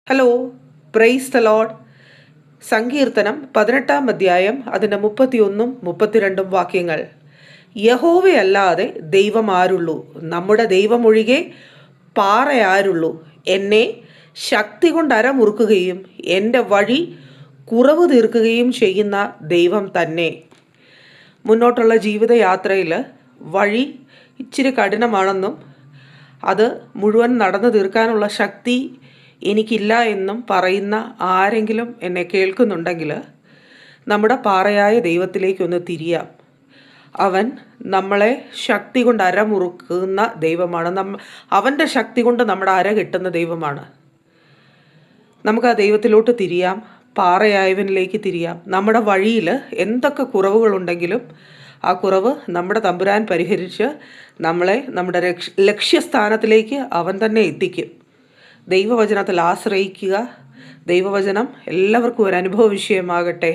Hello, praise the Lord. സങ്കീർത്തനം 18 അധ്യായം അതിൻ്റെ 31-32 വാക്യങ്ങൾ. യഹോവയല്ലാതെ ദൈവം ആരുള്ളൂ? നമ്മുടെ ദൈവമൊഴികെ പാറയാരുള്ളൂ? എന്നെ ശക്തി കൊണ്ട് അരമുറുക്കുകയും എൻ്റെ വഴി കുറവ് തീർക്കുകയും ചെയ്യുന്ന ദൈവം തന്നെ. മുന്നോട്ടുള്ള ജീവിതയാത്രയിൽ വഴി ഇച്ചിരി കഠിനമാണെന്നും അത് മുഴുവൻ നടന്നു തീർക്കാനുള്ള ശക്തി എനിക്കില്ല എന്നും പറയുന്ന ആരെങ്കിലും എന്നെ കേൾക്കുന്നുണ്ടെങ്കിൽ നമ്മുടെ പാറയായ ദൈവത്തിലേക്കൊന്ന് തിരിയാം. അവൻ നമ്മളെ ശക്തി കൊണ്ട് അരമുറുക്കുന്ന ദൈവമാണ്. അവൻ്റെ ശക്തി കൊണ്ട് നമ്മുടെ അര കെട്ടുന്ന ദൈവമാണ്. നമുക്ക് ആ ദൈവത്തിലോട്ട് തിരിയാം, പാറയായവനിലേക്ക് തിരിയാം. നമ്മുടെ വഴിയിൽ എന്തൊക്കെ കുറവുകളുണ്ടെങ്കിലും ആ കുറവ് നമ്മുടെ തമ്പുരാൻ പരിഹരിച്ച് നമ്മളെ നമ്മുടെ ലക്ഷ്യസ്ഥാനത്തിലേക്ക് അവൻ തന്നെ എത്തിക്കും. ദൈവവചനത്തിൽ ആശ്രയിക്കുക. ദൈവവചനം എല്ലാവർക്കും ഒരു അനുഭവ വിഷയമാകട്ടെ.